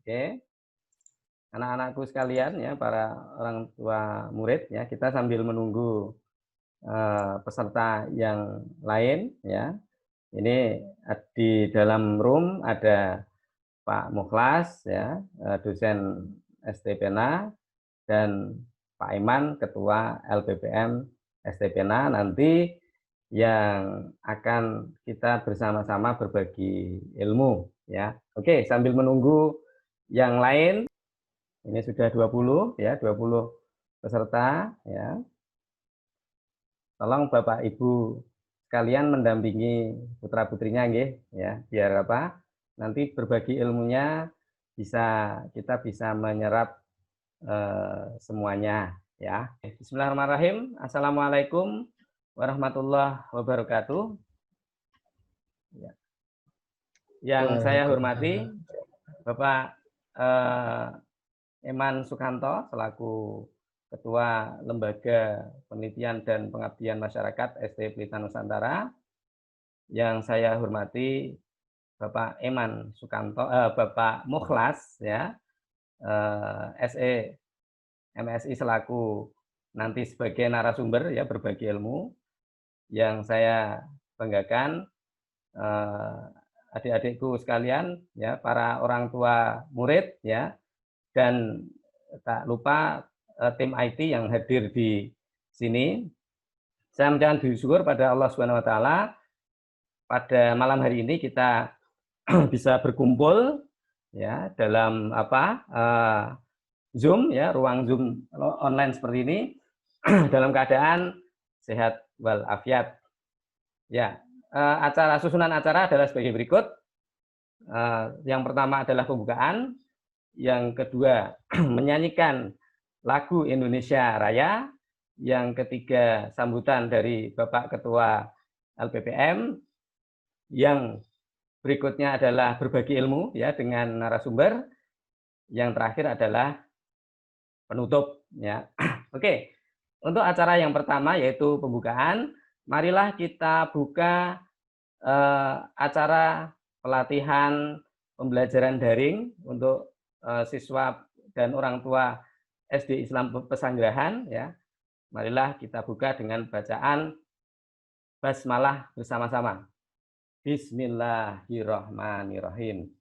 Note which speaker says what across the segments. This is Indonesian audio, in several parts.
Speaker 1: Oke, anak-anakku sekalian ya, para orang tua murid ya, kita sambil menunggu peserta yang lain ya. Ini di dalam room ada Pak Mukhlas ya, dosen STPNA, dan Pak Iman, Ketua LPPM STPNA. Nanti yang akan kita bersama-sama berbagi ilmu ya. Oke, sambil menunggu yang lain, ini sudah 20 ya, 20 peserta ya. Tolong Bapak Ibu sekalian mendampingi putra-putrinya nggih ya, biar apa? Nanti berbagi ilmunya kita bisa menyerap semuanya ya. Bismillahirrahmanirrahim. Assalamualaikum warahmatullahi wabarakatuh. Ya. Yang saya hormati Bapak Eman Sukanto selaku Ketua Lembaga Penelitian dan Pengabdian Masyarakat SD Pelita Nusantara. Yang saya hormati Bapak Eman Sukanto, Bapak Mukhlas ya, SE MSI selaku nanti sebagai narasumber ya, berbagi ilmu. Yang saya banggakan adik-adikku sekalian ya, para orang tua murid ya, dan tak lupa tim IT yang hadir di sini. Saya mengucapkan bersyukur pada Allah Subhanahu wa taala pada malam hari ini kita bisa berkumpul ya dalam Zoom ya, ruang Zoom online seperti ini dalam keadaan sehat walafiat. Ya, susunan acara adalah sebagai berikut. Yang pertama adalah pembukaan, yang kedua menyanyikan lagu Indonesia Raya, yang ketiga sambutan dari Bapak Ketua LPPM, yang berikutnya adalah berbagi ilmu ya dengan narasumber, yang terakhir adalah penutup ya. Oke, untuk acara yang pertama yaitu pembukaan, marilah kita buka acara pelatihan pembelajaran daring untuk siswa dan orang tua SD Islam Pesanggerahan ya. Marilah kita buka dengan bacaan basmalah bersama-sama. Bismillahirrahmanirrahim.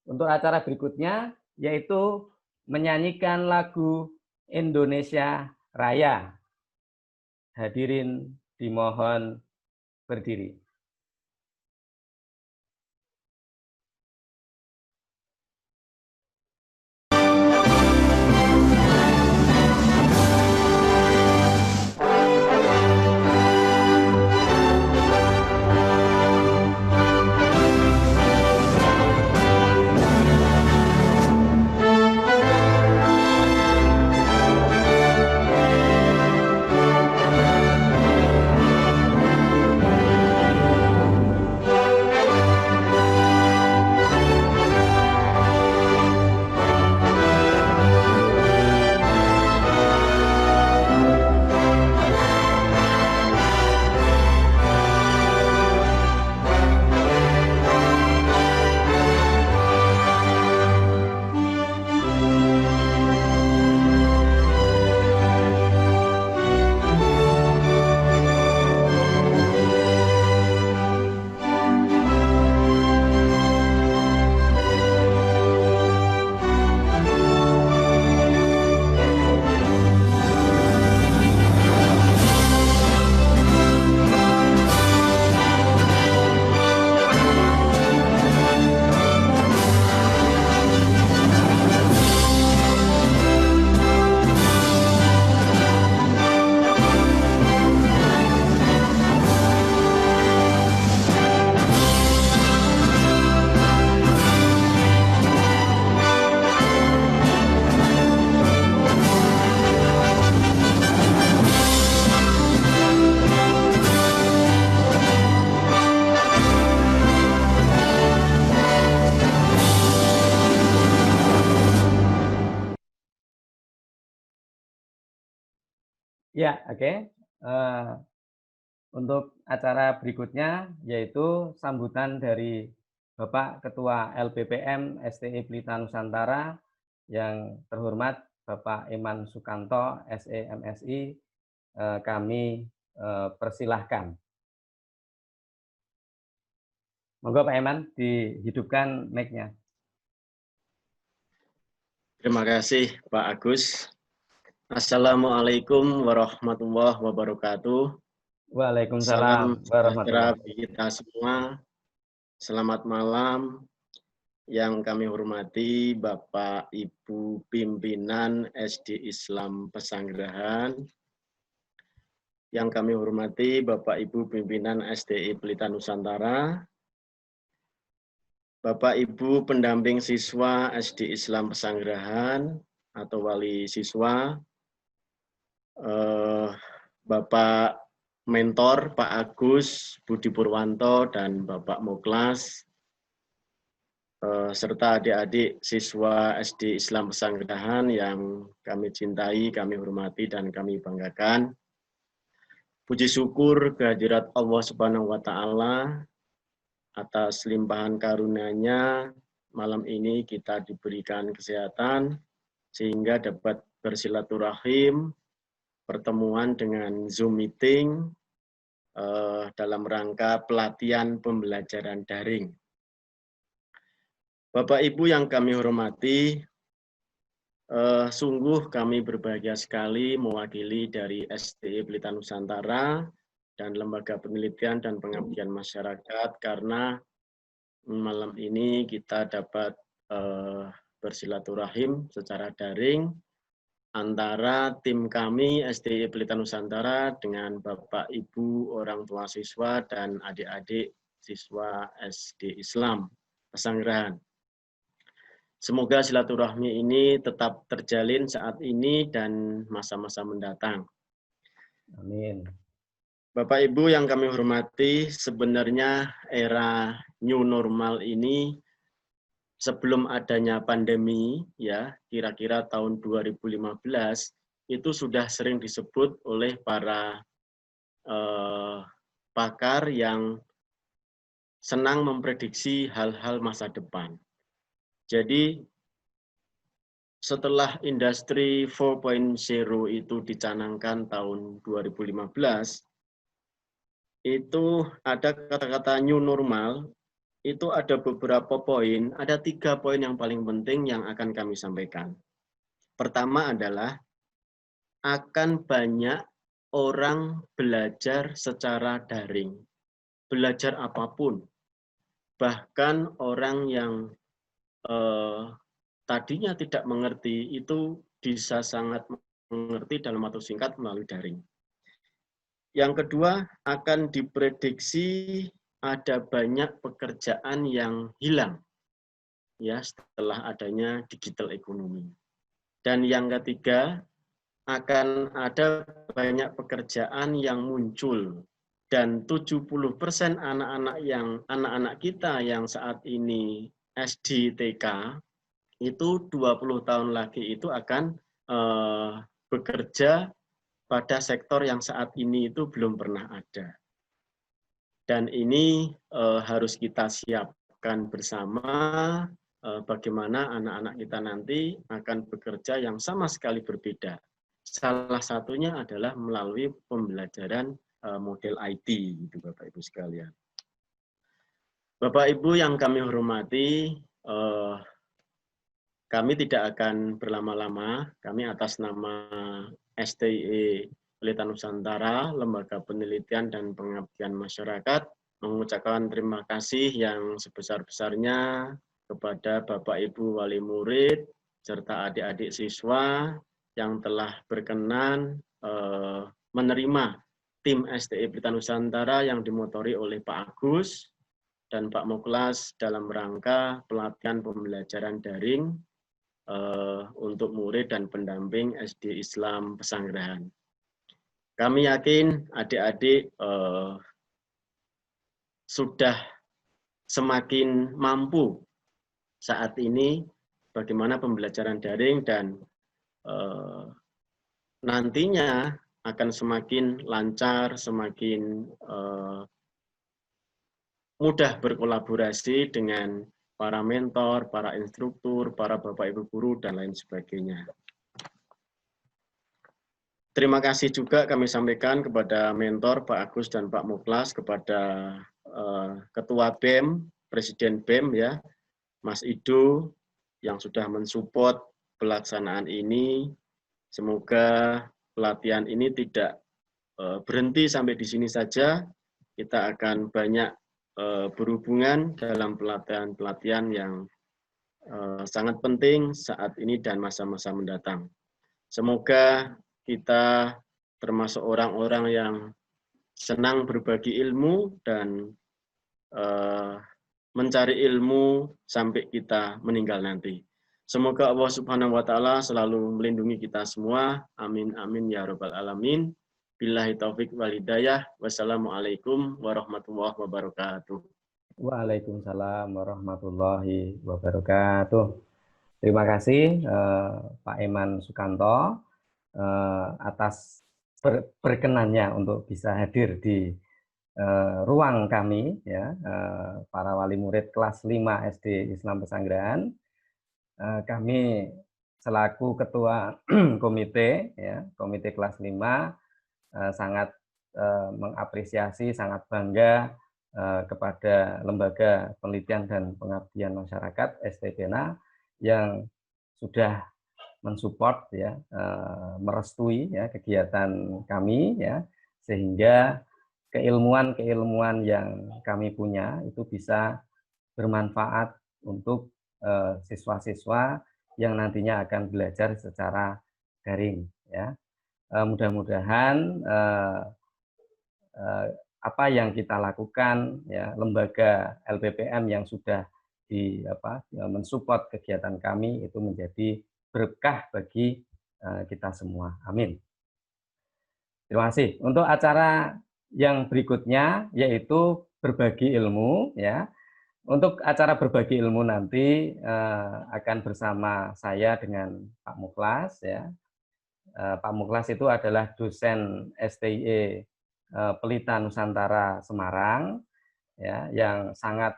Speaker 1: Untuk acara berikutnya yaitu menyanyikan lagu Indonesia Raya. Hadirin dimohon berdiri. Ya, oke. Untuk acara berikutnya yaitu sambutan dari Bapak Ketua LBPM STI Pelita Nusantara, yang terhormat Bapak Iman Sukanto, SE MSI, kami persilahkan. Monggo Pak Iman, dihidupkan mic-nya.
Speaker 2: Terima kasih Pak Agus. Assalamualaikum warahmatullahi wabarakatuh.
Speaker 1: Waalaikumsalam
Speaker 2: Salam sejahtera
Speaker 1: warahmatullahi
Speaker 2: bagi kita semua. Selamat malam. Yang kami hormati Bapak Ibu pimpinan SD Islam Pesanggerahan. Yang kami hormati Bapak Ibu pimpinan SDI Pelita Nusantara. Bapak Ibu pendamping siswa SD Islam Pesanggerahan atau wali siswa, Bapak Mentor Pak Agus Budi Purwanto dan Bapak Muklas, serta adik-adik siswa SD Islam Pesanggerahan yang kami cintai, kami hormati, dan kami banggakan. Puji syukur kehadirat Allah Subhanahu wa Ta'ala atas limpahan karunia-Nya. Malam ini kita diberikan kesehatan sehingga dapat bersilaturahim, pertemuan dengan Zoom meeting dalam rangka pelatihan pembelajaran daring. Bapak Ibu yang kami hormati, sungguh kami berbahagia sekali mewakili dari SDI Pelita Nusantara dan Lembaga Penelitian dan Pengabdian Masyarakat karena malam ini kita dapat bersilaturahim secara daring antara tim kami SDI Pelita Nusantara dengan Bapak Ibu orang tua siswa dan adik-adik siswa SD Islam Pesanggerahan. Semoga silaturahmi ini tetap terjalin saat ini dan masa-masa mendatang.
Speaker 1: Amin.
Speaker 2: Bapak Ibu yang kami hormati, sebenarnya era new normal ini sebelum adanya pandemi, ya kira-kira tahun 2015, itu sudah sering disebut oleh para pakar yang senang memprediksi hal-hal masa depan. Jadi setelah industri 4.0 itu dicanangkan tahun 2015, itu ada kata-kata new normal, itu ada beberapa poin, ada 3 poin yang paling penting yang akan kami sampaikan. Pertama adalah akan banyak orang belajar secara daring, belajar apapun. Bahkan orang yang tadinya tidak mengerti itu bisa sangat mengerti dalam waktu singkat melalui daring. Yang kedua, akan diprediksi ada banyak pekerjaan yang hilang ya setelah adanya digital ekonomi. Dan yang ketiga, akan ada banyak pekerjaan yang muncul dan 70% anak-anak kita yang saat ini SD TK itu 20 tahun lagi itu akan bekerja pada sektor yang saat ini itu belum pernah ada. Dan ini harus kita siapkan bersama bagaimana anak-anak kita nanti akan bekerja yang sama sekali berbeda. Salah satunya adalah melalui pembelajaran model IT, gitu Bapak Ibu sekalian. Bapak Ibu yang kami hormati, kami tidak akan berlama-lama. Kami atas nama STI Pelita Nusantara, Lembaga Penelitian dan Pengabdian Masyarakat, mengucapkan terima kasih yang sebesar-besarnya kepada Bapak Ibu wali murid serta adik-adik siswa yang telah berkenan menerima tim STI Pelita Nusantara yang dimotori oleh Pak Agus dan Pak Muklas dalam rangka pelatihan pembelajaran daring untuk murid dan pendamping SD Islam Pesanggerahan. Kami yakin adik-adik sudah semakin mampu saat ini bagaimana pembelajaran daring dan nantinya akan semakin lancar, semakin mudah berkolaborasi dengan para mentor, para instruktur, para Bapak Ibu guru, dan lain sebagainya. Terima kasih juga kami sampaikan kepada mentor Pak Agus dan Pak Muklas, kepada Ketua BEM, Presiden BEM ya, Mas Ido, yang sudah mensupport pelaksanaan ini. Semoga pelatihan ini tidak berhenti sampai di sini saja. Kita akan banyak berhubungan dalam pelatihan-pelatihan yang sangat penting saat ini dan masa-masa mendatang. Semoga kita termasuk orang-orang yang senang berbagi ilmu dan mencari ilmu sampai kita meninggal nanti. Semoga Allah Subhanahu wa taala selalu melindungi kita semua. Amin amin ya rabbal alamin. Billahi taufik wal hidayah. Wassalamualaikum warahmatullahi wabarakatuh.
Speaker 1: Waalaikumsalam warahmatullahi wabarakatuh. Terima kasih Pak Eman Sukanto atas berkenannya untuk bisa hadir di ruang kami, ya, para wali murid kelas 5 SD Islam Pesanggerahan. Kami selaku ketua komite, ya, komite kelas 5 sangat mengapresiasi, sangat bangga kepada Lembaga Penelitian dan Pengabdian Masyarakat STPNA yang sudah mensupport, ya, merestui, ya, kegiatan kami, ya, sehingga keilmuan yang kami punya itu bisa bermanfaat untuk siswa-siswa yang nantinya akan belajar secara daring, ya. Mudah-mudahan apa yang kita lakukan, ya, lembaga LPPM yang sudah mensupport kegiatan kami itu menjadi berkah bagi kita semua. Amin. Terima kasih. Untuk acara yang berikutnya yaitu berbagi ilmu, ya. Untuk acara berbagi ilmu nanti akan bersama saya dengan Pak Muklas, ya. Pak Muklas itu adalah dosen STIE Pelita Nusantara Semarang, ya, yang sangat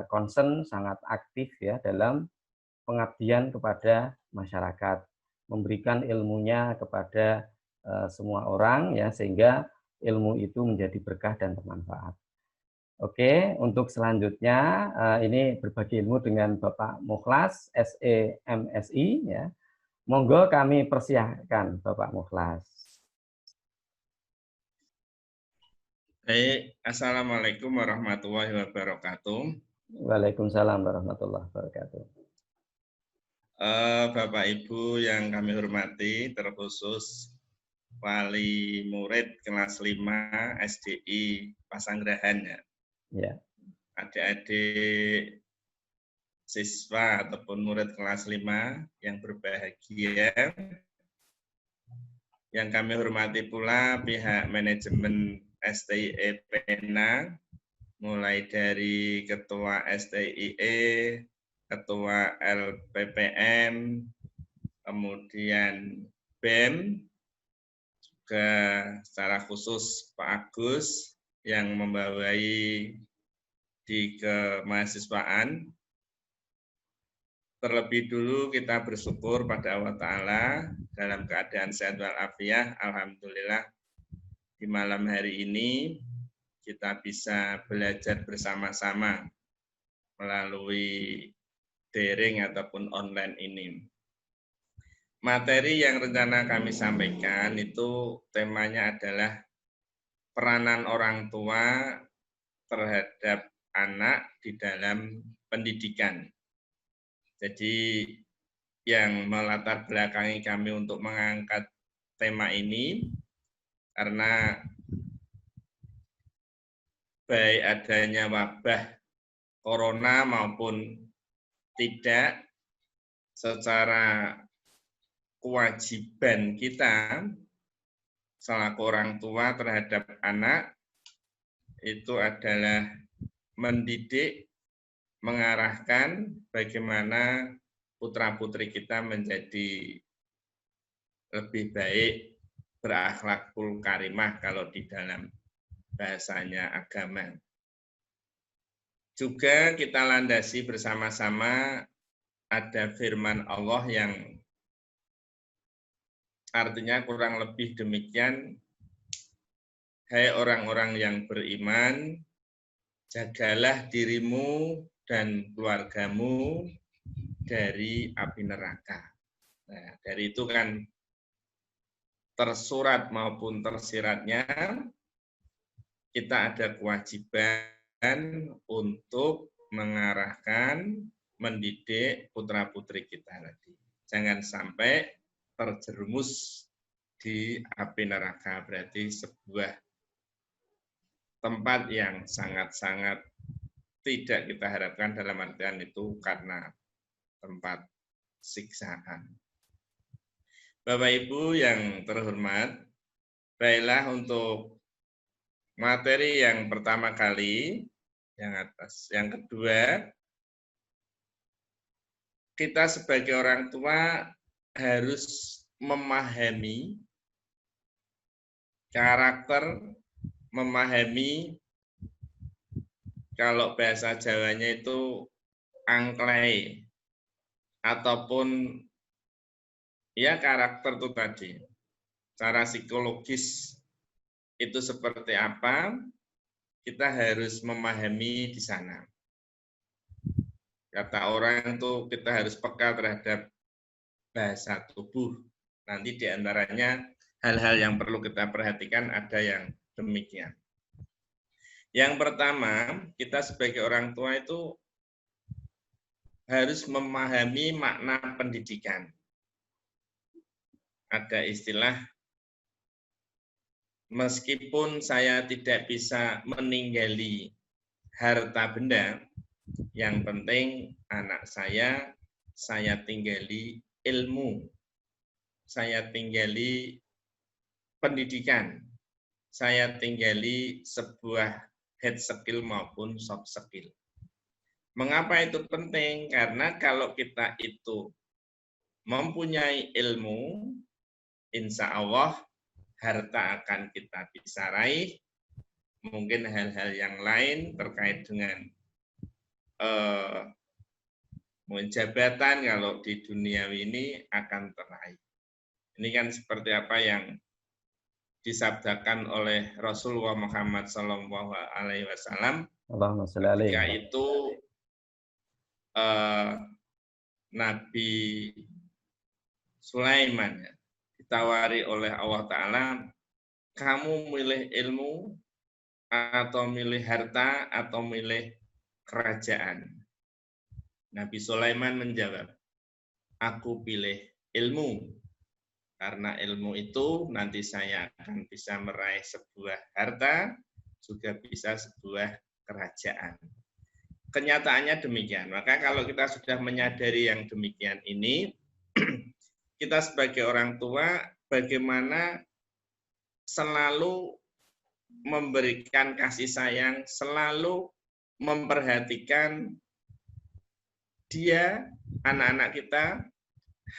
Speaker 1: concern, sangat aktif, ya, dalam pengabdian kepada masyarakat, memberikan ilmunya kepada semua orang, ya, sehingga ilmu itu menjadi berkah dan bermanfaat. Oke, untuk selanjutnya ini berbagi ilmu dengan Bapak Muklas SE MSI, ya. Monggo kami persilahkan Bapak Muklas.
Speaker 3: Baik, Assalamualaikum warahmatullahi wabarakatuh.
Speaker 1: Waalaikumsalam warahmatullahi wabarakatuh.
Speaker 3: Bapak Ibu yang kami hormati, terkhusus wali murid kelas 5 SDI Pasanggerahan, ya.
Speaker 1: Ya.
Speaker 3: Adik-adik siswa ataupun murid kelas 5 yang berbahagia. Yang kami hormati pula pihak manajemen STIE PENA, mulai dari Ketua STIE, Ketua LPPM, kemudian BEM, juga secara khusus Pak Agus yang membawai di kemahasiswaan. Terlebih dulu kita bersyukur pada Allah Ta'ala dalam keadaan sehat walafiat. Alhamdulillah di malam hari ini kita bisa belajar bersama-sama melalui daring ataupun online ini. Materi yang rencana kami sampaikan itu temanya adalah peranan orang tua terhadap anak di dalam pendidikan. Jadi yang melatar belakangi kami untuk mengangkat tema ini karena baik adanya wabah corona maupun tidak, secara kewajiban kita selaku orang tua terhadap anak itu adalah mendidik, mengarahkan bagaimana putra-putri kita menjadi lebih baik, berakhlakul karimah kalau di dalam bahasanya agama. juga kita landasi bersama-sama ada firman Allah yang artinya kurang lebih demikian, hai orang-orang yang beriman, jagalah dirimu dan keluargamu dari api neraka. Nah, dari itu kan tersurat maupun tersiratnya, kita ada kewajiban untuk mengarahkan, mendidik putra-putri kita tadi. Jangan sampai terjerumus di api neraka, berarti sebuah tempat yang sangat-sangat tidak kita harapkan, dalam artian itu karena tempat siksaan. Bapak Ibu yang terhormat, baiklah untuk materi yang pertama kali, yang atas. Yang kedua, kita sebagai orang tua harus memahami karakter, memahami kalau bahasa Jawanya itu angklai, ataupun ya karakter itu tadi, cara psikologis itu seperti apa, kita harus memahami di sana. Kata orang itu kita harus peka terhadap bahasa tubuh. Nanti diantaranya hal-hal yang perlu kita perhatikan ada yang demikian. Yang pertama, kita sebagai orang tua itu harus memahami makna pendidikan. Ada istilah, meskipun saya tidak bisa meninggali harta benda, yang penting anak saya tinggali ilmu, saya tinggali pendidikan, saya tinggali sebuah hard skill maupun soft skill. Mengapa itu penting? Karena kalau kita itu mempunyai ilmu, insya Allah harta akan kita bisa raih. Mungkin hal-hal yang lain terkait dengan mungkin jabatan kalau di dunia ini akan teraih. Ini kan seperti apa yang disabdakan oleh Rasulullah Muhammad SAW ketika itu Nabi Sulaiman ditawari oleh Allah Ta'ala, kamu milih ilmu atau milih harta atau milih kerajaan? Nabi Sulaiman menjawab, aku pilih ilmu, karena ilmu itu nanti saya akan bisa meraih sebuah harta, juga bisa sebuah kerajaan. Kenyataannya demikian. Maka kalau kita sudah menyadari yang demikian ini, kita sebagai orang tua bagaimana selalu memberikan kasih sayang, selalu memperhatikan dia, anak-anak kita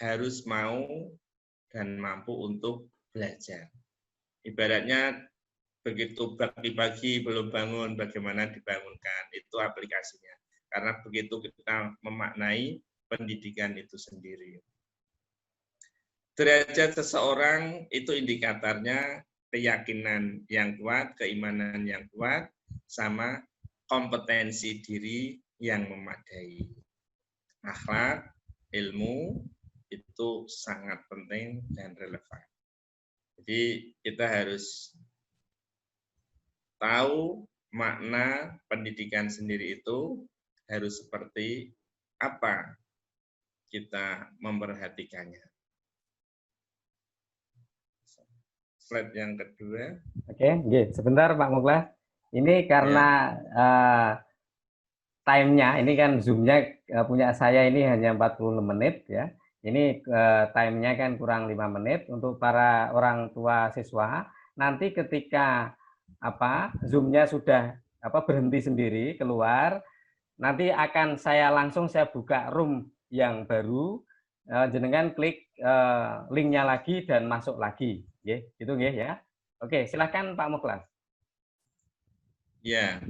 Speaker 3: harus mau dan mampu untuk belajar. Ibaratnya begitu pagi-pagi belum bangun, bagaimana dibangunkan, itu aplikasinya. Karena begitu kita memaknai pendidikan itu sendiri. Derajat seseorang itu indikatornya keyakinan yang kuat, keimanan yang kuat, sama kompetensi diri yang memadai. Akhlak, ilmu, itu sangat penting dan relevan. Jadi kita harus tahu makna pendidikan sendiri itu harus seperti apa kita memperhatikannya. Slide yang kedua.
Speaker 1: Oke, sebentar Pak Muklas. Ini karena time-nya, ini kan Zoom-nya punya saya ini hanya 40 menit ya. Ini time-nya kan kurang 5 menit untuk para orang tua siswa. Nanti ketika Zoom-nya sudah berhenti sendiri keluar, nanti akan saya buka room yang baru, jenengan klik link-nya lagi dan masuk lagi, gitu ya. Oke, silakan Pak Muklas.
Speaker 3: Ya.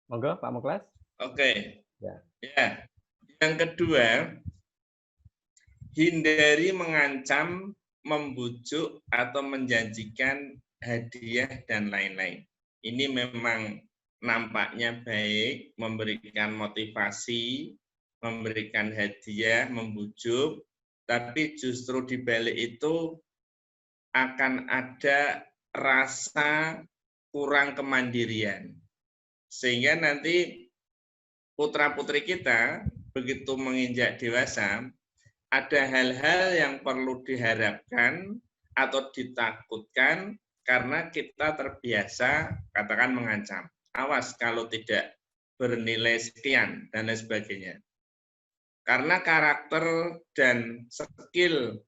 Speaker 1: Monggo Pak Muklas.
Speaker 3: Oke.
Speaker 1: Ya.
Speaker 3: Ya. Yang kedua, hindari mengancam, membujuk, atau menjanjikan hadiah dan lain-lain. Ini memang nampaknya baik, memberikan motivasi, memberikan hadiah, membujuk, tapi justru di balik itu akan ada rasa kurang kemandirian. Sehingga nanti putra-putri kita begitu menginjak dewasa, ada hal-hal yang perlu diharapkan atau ditakutkan karena kita terbiasa katakan mengancam. Awas kalau tidak bernilai sekian dan lain sebagainya. Karena karakter dan skill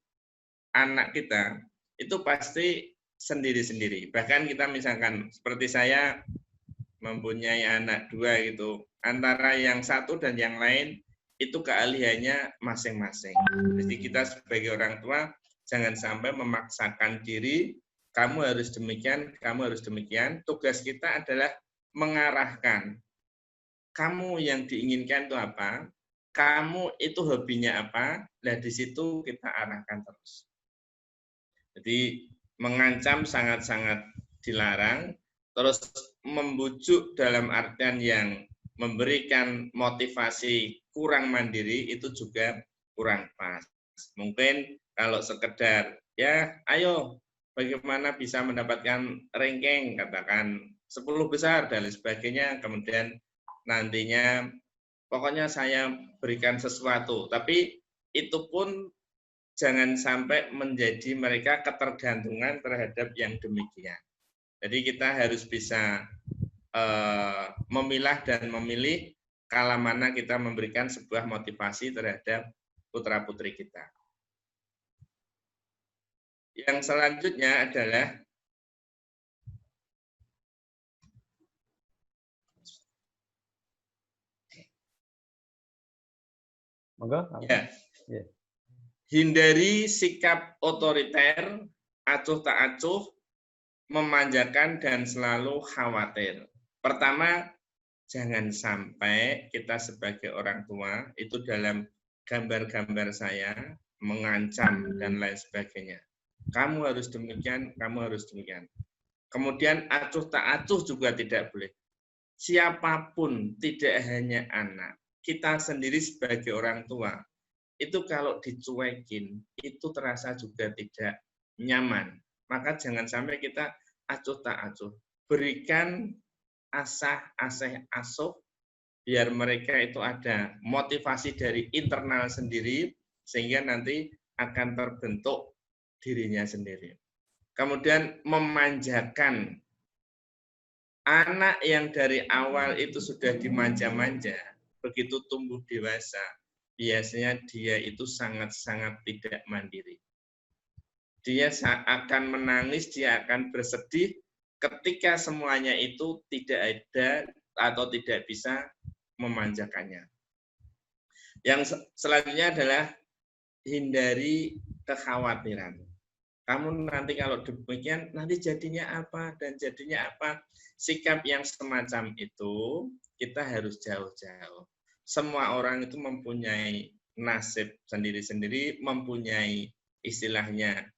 Speaker 3: anak kita itu pasti sendiri-sendiri. Bahkan kita misalkan seperti saya mempunyai anak 2 gitu, antara yang satu dan yang lain itu keahliannya masing-masing. Jadi kita sebagai orang tua jangan sampai memaksakan diri, kamu harus demikian, kamu harus demikian. Tugas kita adalah mengarahkan. Kamu yang diinginkan itu apa? Kamu itu hobinya apa? Nah, di situ kita arahkan terus. Jadi mengancam sangat-sangat dilarang, terus membujuk dalam artian yang memberikan motivasi kurang mandiri itu juga kurang pas. Mungkin kalau sekedar ya ayo bagaimana bisa mendapatkan ranking katakan 10 besar dan lain sebagainya, kemudian nantinya pokoknya saya berikan sesuatu, tapi itu pun jangan sampai menjadi mereka ketergantungan terhadap yang demikian. Jadi kita harus bisa memilah dan memilih kala mana kita memberikan sebuah motivasi terhadap putra-putri kita. Yang selanjutnya adalah
Speaker 1: Monggo.
Speaker 3: Ya. Hindari sikap otoriter, acuh tak acuh, memanjakan dan selalu khawatir. Pertama, jangan sampai kita sebagai orang tua itu dalam gambar-gambar saya mengancam dan lain sebagainya. Kamu harus demikian, kamu harus demikian. Kemudian acuh tak acuh juga tidak boleh. Siapapun, tidak hanya anak, kita sendiri sebagai orang tua, itu kalau dicuekin, itu terasa juga tidak nyaman. Maka jangan sampai kita acuh tak acuh. Berikan asah, aseh, asuh, biar mereka itu ada motivasi dari internal sendiri, sehingga nanti akan terbentuk dirinya sendiri. Kemudian memanjakan. Anak yang dari awal itu sudah dimanja-manja, begitu tumbuh dewasa, biasanya dia itu sangat-sangat tidak mandiri. Dia akan menangis, dia akan bersedih ketika semuanya itu tidak ada atau tidak bisa memanjakannya. Yang selanjutnya adalah hindari kekhawatiran. Kamu nanti kalau demikian, nanti jadinya apa dan jadinya apa. Sikap yang semacam itu kita harus jauh-jauh. Semua orang itu mempunyai nasib sendiri-sendiri, mempunyai istilahnya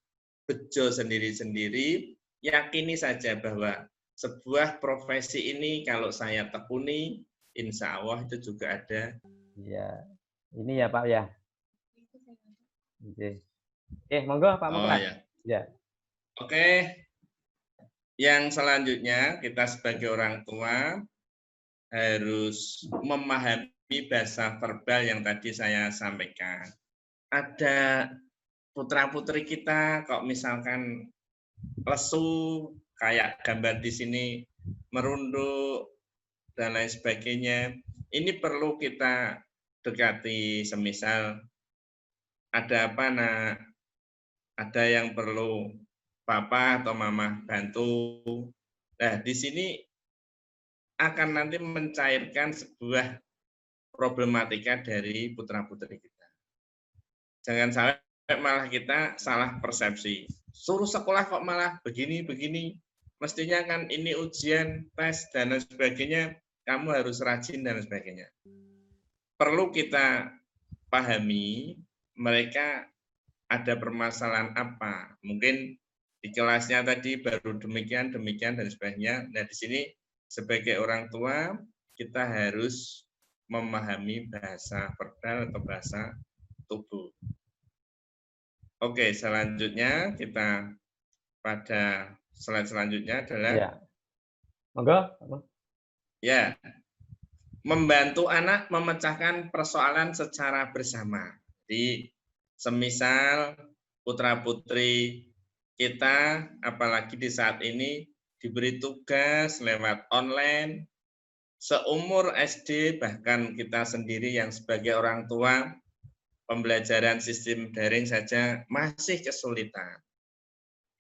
Speaker 3: bejo sendiri-sendiri. Yakini saja bahwa sebuah profesi ini kalau saya tekuni, insya Allah itu juga ada.
Speaker 1: Ya, ini ya Pak ya. Oke, monggo Pak Muklas.
Speaker 3: Ya.
Speaker 1: Ya.
Speaker 3: Oke. Yang selanjutnya kita sebagai orang tua harus memahami bahasa verbal yang tadi saya sampaikan. Ada putra-putri kita kok misalkan lesu, kayak gambar di sini, merunduk, dan lain sebagainya. Ini perlu kita dekati, semisal ada apa nak, ada yang perlu papa atau mama bantu. Nah, di sini akan nanti mencairkan sebuah problematika dari putra-putri kita. Jangan sampai malah kita salah persepsi. Suruh sekolah kok malah begini-begini. Mestinya kan ini ujian, tes, dan lain sebagainya. kamu harus rajin dan sebagainya. Perlu kita pahami mereka ada permasalahan apa. Mungkin di kelasnya tadi baru demikian, demikian dan sebagainya. Nah, di sini sebagai orang tua kita harus memahami bahasa verbal atau bahasa tubuh. Oke, selanjutnya kita pada slide selanjutnya adalah
Speaker 1: Ya. Monggo.
Speaker 3: ya, membantu anak memecahkan persoalan secara bersama. Jadi, semisal putra-putri kita, apalagi di saat ini, diberi tugas lewat online, seumur SD, bahkan kita sendiri yang sebagai orang tua, pembelajaran sistem daring saja masih kesulitan.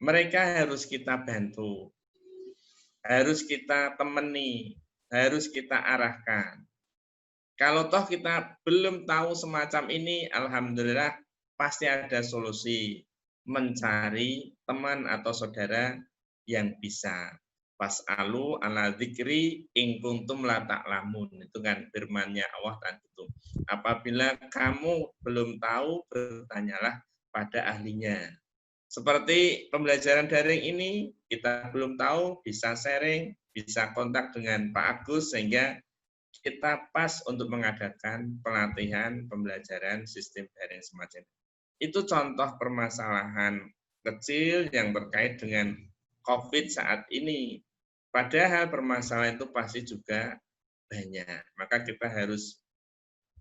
Speaker 3: Mereka harus kita bantu, harus kita temani, harus kita arahkan. Kalau toh kita belum tahu semacam ini, alhamdulillah pasti ada solusi mencari teman atau saudara yang bisa. Fas'alu ala dzikri in kuntum la ta'lamun. Itu kan firman-Nya Allah tadi itu. Apabila kamu belum tahu, bertanyalah pada ahlinya. Seperti pembelajaran daring ini, kita belum tahu, bisa sharing, bisa kontak dengan Pak Agus, sehingga kita pas untuk mengadakan pelatihan pembelajaran sistem daring semacam ini. Itu contoh permasalahan kecil yang terkait dengan COVID saat ini. Padahal permasalahan itu pasti juga banyak. Maka kita harus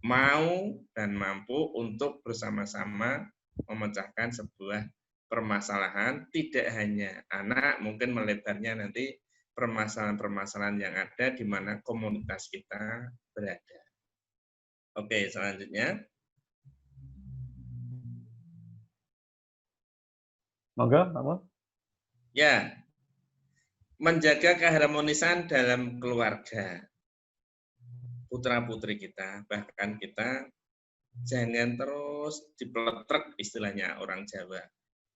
Speaker 3: mau dan mampu untuk bersama-sama memecahkan sebuah permasalahan, tidak hanya anak, mungkin melebarnya nanti permasalahan-permasalahan yang ada di mana komunitas kita berada. Oke, selanjutnya.
Speaker 1: Monggo, Pak Mo.
Speaker 3: Ya, menjaga keharmonisan dalam keluarga. Putra-putri kita, bahkan kita jangan terus dipeletrek istilahnya orang Jawa.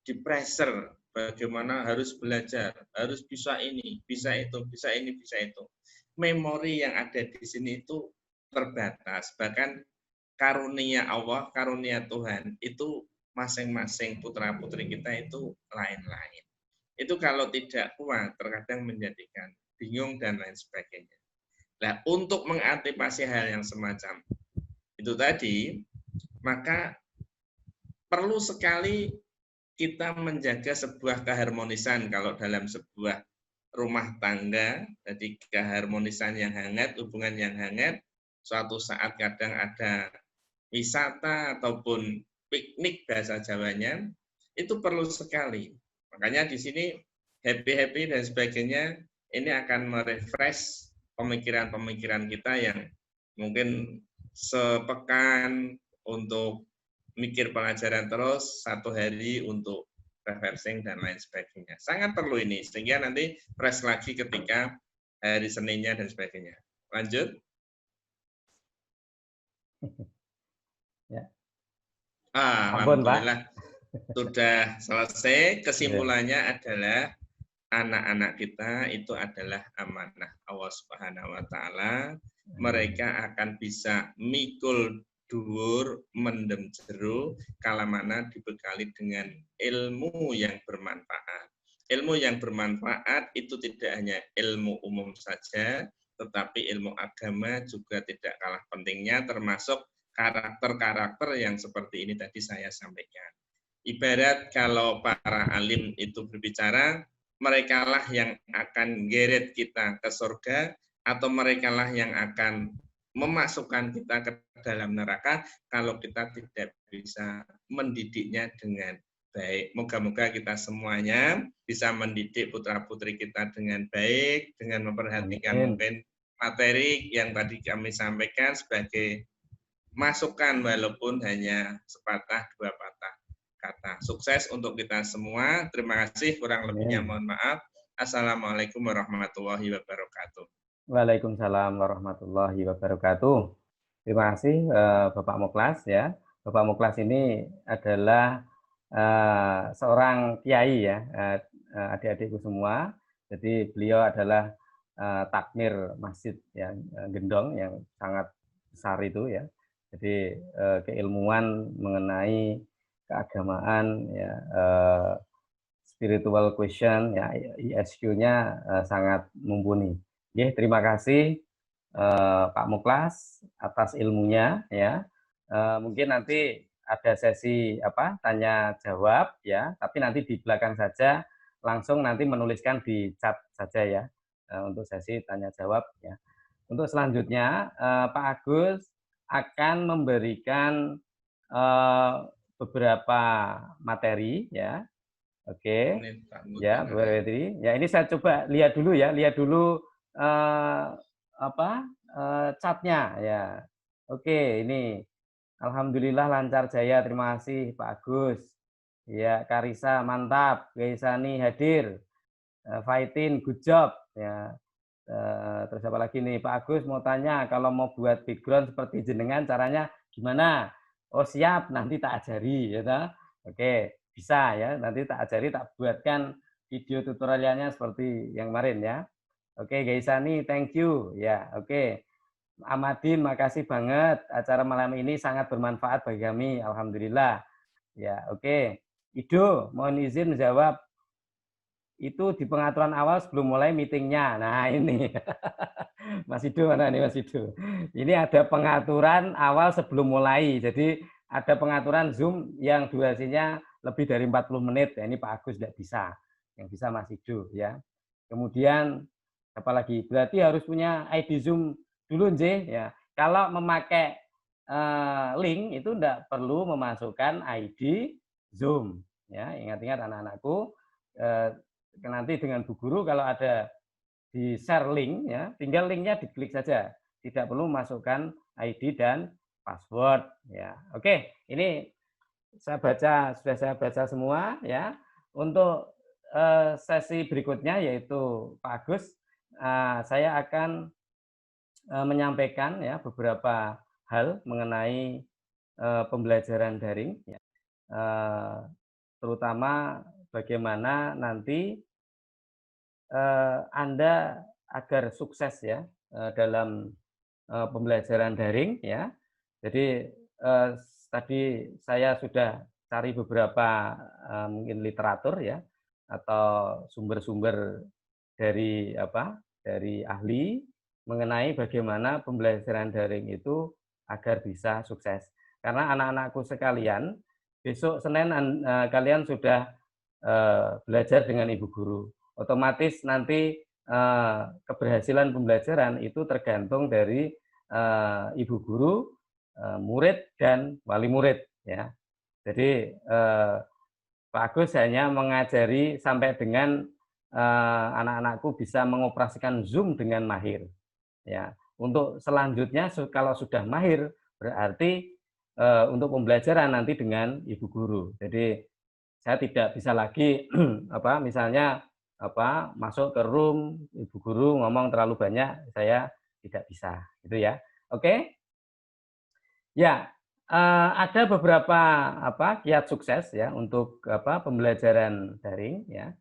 Speaker 3: Di-pressure, bagaimana harus belajar, harus bisa ini, bisa itu, bisa ini, bisa itu. Memori yang ada di sini itu terbatas, bahkan karunia Allah, karunia Tuhan, itu masing-masing putra-putri kita itu lain-lain. Itu kalau tidak kuat, terkadang menjadikan bingung dan lain sebagainya. Nah, untuk mengantisipasi hal yang semacam itu tadi, maka perlu sekali kita menjaga sebuah keharmonisan kalau dalam sebuah rumah tangga, jadi keharmonisan yang hangat, hubungan yang hangat, suatu saat kadang ada wisata ataupun piknik bahasa Jawanya, itu perlu sekali. Makanya di sini happy-happy dan sebagainya, ini akan merefresh pemikiran-pemikiran kita yang mungkin sepekan untuk mikir pelajaran terus, satu hari untuk refreshing dan lain sebagainya. Sangat perlu ini, sehingga nanti fresh lagi ketika hari Seninnya dan sebagainya. Lanjut.
Speaker 1: Ya.
Speaker 3: Alhamdulillah sudah selesai. Kesimpulannya adalah anak-anak kita itu adalah amanah Allah Subhanahu wa taala. Mereka akan bisa mikul dhuwur mendem jero kala mana dibekali dengan ilmu yang bermanfaat. Ilmu yang bermanfaat itu tidak hanya ilmu umum saja, tetapi ilmu agama juga tidak kalah pentingnya, termasuk karakter-karakter yang seperti ini tadi saya sampaikan. Ibarat kalau para alim itu berbicara, merekalah yang akan geret kita ke surga, atau merekalah yang akan memasukkan kita ke dalam neraka kalau kita tidak bisa mendidiknya dengan baik. Moga-moga kita semuanya bisa mendidik putra-putri kita dengan baik, dengan memperhatikan mungkin materi yang tadi kami sampaikan sebagai masukan walaupun hanya sepatah dua patah kata. Sukses untuk kita semua. Terima kasih, kurang lebihnya mohon maaf. Assalamualaikum warahmatullahi wabarakatuh.
Speaker 1: Waalaikumsalam warahmatullahi wabarakatuh. Terima kasih Bapak Muklas ya. Bapak Muklas ini adalah seorang kiai ya, adik-adikku semua. Jadi beliau adalah takmir masjid yang gendong yang sangat besar itu ya. Jadi keilmuan mengenai keagamaan ya, spiritual question ya, ISQ-nya sangat mumpuni. Ya, terima kasih Pak Muklas atas ilmunya ya. Mungkin nanti ada sesi tanya jawab ya, tapi nanti di belakang saja, langsung nanti menuliskan di chat saja ya untuk sesi tanya jawab ya. Untuk selanjutnya Pak Agus akan memberikan beberapa materi ya. Oke. Ya, beberapa materi. Ya, ini saya coba lihat dulu ya, chatnya ya. Oke, ini alhamdulillah lancar jaya, terima kasih Pak Agus. Ya, Karisa mantap, Gaisani hadir, Faitin good job ya. Terus apa lagi nih, Pak Agus mau tanya, kalau mau buat background seperti jenengan caranya gimana? Oh siap, nanti tak ajari ya toh. Oke, bisa ya, nanti tak ajari, tak buatkan video tutorialnya seperti yang kemarin ya. Oke, Gaisani, thank you ya. Oke, Amadin, makasih banget. Acara malam ini sangat bermanfaat bagi kami. Alhamdulillah. Ya, oke. Ido, mohon izin menjawab. Itu di pengaturan awal sebelum mulai meetingnya. Nah, ini. Mas Ido mana nih, Mas Ido? Ini ada pengaturan awal sebelum mulai. Jadi, ada pengaturan Zoom yang durasinya lebih dari 40 menit. Ya, ini Pak Agus tidak bisa. Yang bisa Mas Ido. Ya. Kemudian, apalagi? Berarti harus punya ID Zoom dulu nje ya. Kalau memakai link itu tidak perlu memasukkan ID Zoom ya. Ingat-ingat anak-anakku, nanti dengan Bu Guru kalau ada di share link ya, tinggal linknya diklik saja, tidak perlu memasukkan ID dan password ya. Oke, ini sudah saya baca semua ya. Untuk sesi berikutnya yaitu Pak Agus, saya akan menyampaikan ya beberapa hal mengenai pembelajaran daring ya. Terutama bagaimana nanti Anda agar sukses ya dalam pembelajaran daring ya. Jadi tadi saya sudah cari beberapa mungkin literatur ya atau sumber-sumber dari dari ahli mengenai bagaimana pembelajaran daring itu agar bisa sukses. Karena anak-anakku sekalian, besok Senin kalian sudah belajar dengan Ibu Guru. Otomatis nanti keberhasilan pembelajaran itu tergantung dari Ibu Guru, murid, dan wali murid. Ya. Jadi Pak Agus hanya mengajari sampai dengan anak-anakku bisa mengoperasikan Zoom dengan mahir. Ya, untuk selanjutnya kalau sudah mahir berarti untuk pembelajaran nanti dengan Ibu Guru. Jadi saya tidak bisa lagi misalnya masuk ke room Ibu Guru ngomong terlalu banyak, saya tidak bisa, gitu ya. Oke? Ya, ada beberapa kiat sukses ya untuk pembelajaran daring ya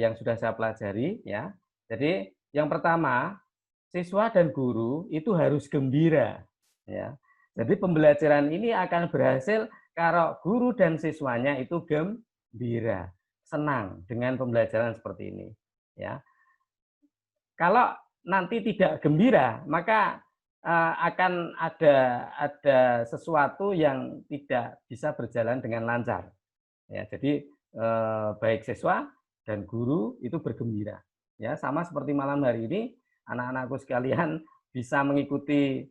Speaker 1: yang sudah saya pelajari ya. Jadi yang pertama, siswa dan guru itu harus gembira ya. Jadi pembelajaran ini akan berhasil kalau guru dan siswanya itu gembira, senang dengan pembelajaran seperti ini ya. Kalau nanti tidak gembira, maka akan ada sesuatu yang tidak bisa berjalan dengan lancar ya. Jadi baik siswa dan guru itu bergembira ya, sama seperti malam hari ini anak-anakku sekalian bisa mengikuti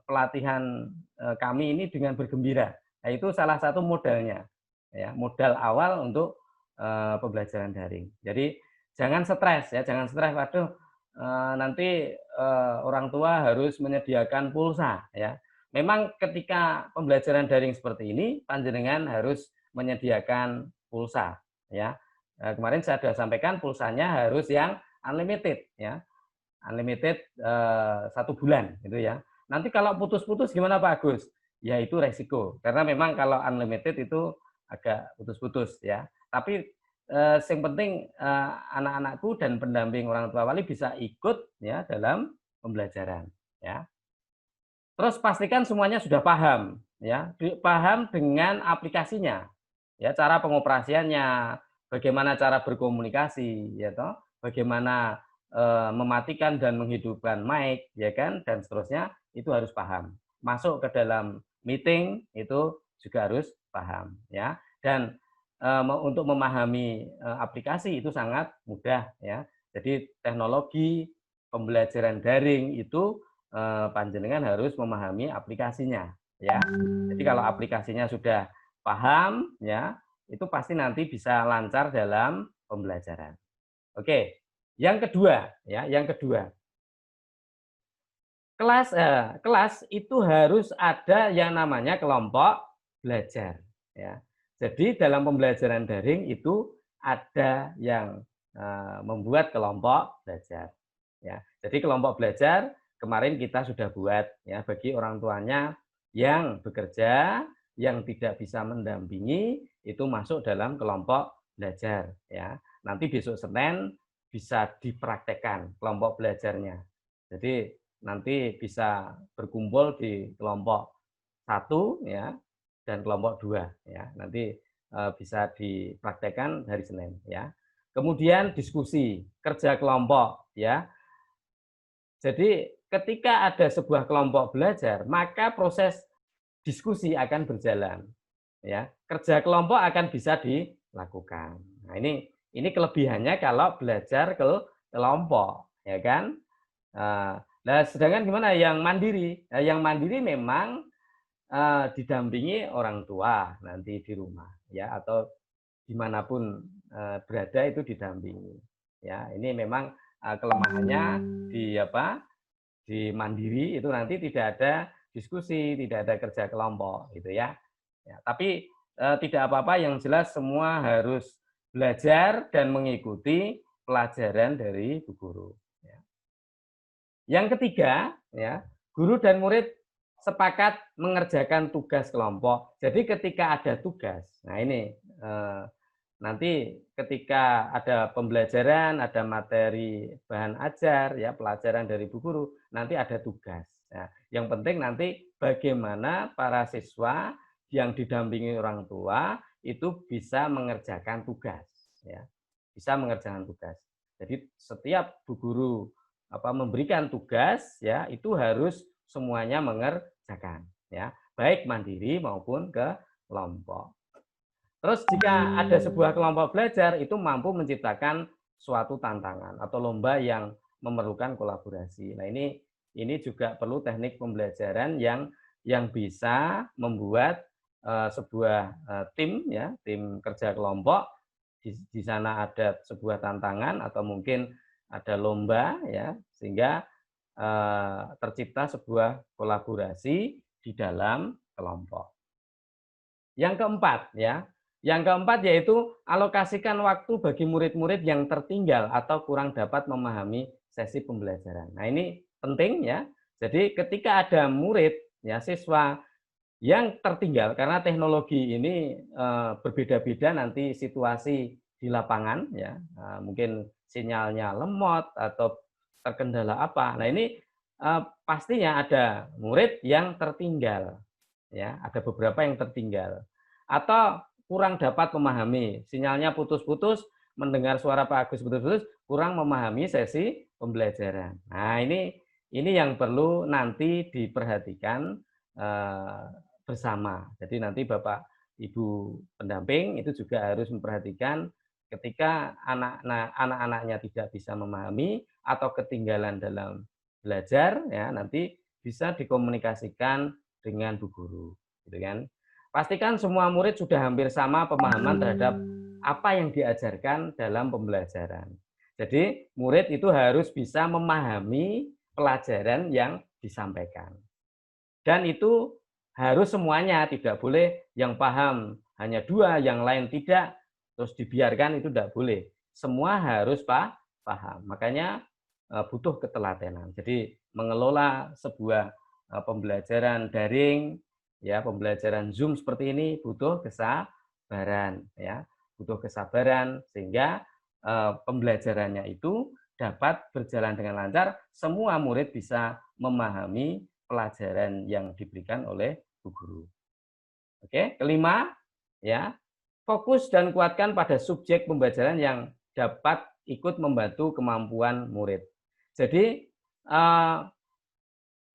Speaker 1: pelatihan kami ini dengan bergembira. Nah, itu salah satu modalnya ya, modal awal untuk pembelajaran daring. Jadi jangan stres ya, jangan stres. Waduh, nanti orang tua harus menyediakan pulsa ya. Memang ketika pembelajaran daring seperti ini, panjenengan harus menyediakan pulsa ya. Kemarin saya sudah sampaikan pulsanya harus yang unlimited ya, unlimited 1 bulan gitu ya. Nanti kalau putus-putus gimana Pak Agus? Ya itu resiko, karena memang kalau unlimited itu agak putus-putus ya. Tapi yang penting anak-anakku dan pendamping orang tua wali bisa ikut ya dalam pembelajaran ya. Terus pastikan semuanya sudah paham ya, paham dengan aplikasinya. Ya, cara pengoperasiannya, bagaimana cara berkomunikasi ya toh, bagaimana mematikan dan menghidupkan mic ya kan dan seterusnya itu harus paham. Masuk ke dalam meeting itu juga harus paham ya. Dan untuk memahami aplikasi itu sangat mudah ya. Jadi teknologi pembelajaran daring itu panjenengan harus memahami aplikasinya ya. Jadi kalau aplikasinya sudah paham ya, itu pasti nanti bisa lancar dalam pembelajaran. Oke. Yang kedua ya, yang kedua. Kelas itu harus ada yang namanya kelompok belajar ya. Jadi dalam pembelajaran daring itu ada yang membuat kelompok belajar ya. Jadi kelompok belajar kemarin kita sudah buat ya bagi orang tuanya yang bekerja, yang tidak bisa mendampingi itu masuk dalam kelompok belajar ya. Nanti besok Senin bisa dipraktekkan kelompok belajarnya. Jadi nanti bisa berkumpul di kelompok 1 ya dan kelompok 2 ya. Nanti bisa dipraktekkan hari Senin ya. Kemudian diskusi, kerja kelompok ya. Jadi ketika ada sebuah kelompok belajar, maka proses diskusi akan berjalan ya. Kerja kelompok akan bisa dilakukan. Nah, ini kelebihannya kalau belajar ke kelompok ya kan. Nah, sedangkan gimana yang mandiri? Nah, yang mandiri memang didampingi orang tua nanti di rumah ya atau dimanapun berada itu didampingi. Ya, ini memang kelemahannya di mandiri itu nanti tidak ada diskusi, tidak ada kerja kelompok gitu ya. Ya, tapi tidak apa-apa yang jelas semua harus belajar dan mengikuti pelajaran dari Bu Guru. Ya. Yang ketiga, ya, guru dan murid sepakat mengerjakan tugas kelompok. Jadi ketika ada tugas, nah ini nanti ketika ada pembelajaran, ada materi bahan ajar, ya pelajaran dari Bu Guru, nanti ada tugas. Nah, yang penting nanti bagaimana para siswa yang didampingi orang tua itu bisa mengerjakan tugas, ya, bisa mengerjakan tugas. Jadi setiap Bu Guru memberikan tugas, ya itu harus semuanya mengerjakan, ya baik mandiri maupun ke kelompok. Terus jika ada sebuah kelompok belajar itu mampu menciptakan suatu tantangan atau lomba yang memerlukan kolaborasi. Nah ini juga perlu teknik pembelajaran yang bisa membuat sebuah tim ya tim kerja kelompok di sana ada sebuah tantangan atau mungkin ada lomba ya sehingga tercipta sebuah kolaborasi di dalam kelompok. Yang keempat ya. Yang keempat yaitu alokasikan waktu bagi murid-murid yang tertinggal atau kurang dapat memahami sesi pembelajaran. Nah, ini penting ya. Jadi ketika ada murid ya siswa yang tertinggal karena teknologi ini berbeda-beda nanti situasi di lapangan ya. Mungkin sinyalnya lemot atau terkendala apa. Nah, ini pastinya ada murid yang tertinggal. Ya, ada beberapa yang tertinggal. Atau kurang dapat memahami, sinyalnya putus-putus, mendengar suara Pak Agus putus-putus, kurang memahami sesi pembelajaran. Nah, ini yang perlu nanti diperhatikan bersama. Jadi nanti Bapak Ibu pendamping itu juga harus memperhatikan ketika anak-anaknya tidak bisa memahami atau ketinggalan dalam belajar, ya nanti bisa dikomunikasikan dengan Bu Guru, gitu kan? Pastikan semua murid sudah hampir sama pemahaman terhadap apa yang diajarkan dalam pembelajaran. Jadi murid itu harus bisa memahami pelajaran yang disampaikan. Dan itu harus semuanya, tidak boleh yang paham hanya 2, yang lain tidak, terus dibiarkan itu tidak boleh. Semua harus paham. Makanya butuh ketelatenan. Jadi mengelola sebuah pembelajaran daring, ya pembelajaran Zoom seperti ini butuh kesabaran, ya butuh kesabaran, sehingga pembelajarannya itu dapat berjalan dengan lancar, semua murid bisa memahami pelajaran yang diberikan oleh Bu Guru. Oke, kelima, ya, fokus dan kuatkan pada subjek pembelajaran yang dapat ikut membantu kemampuan murid. Jadi,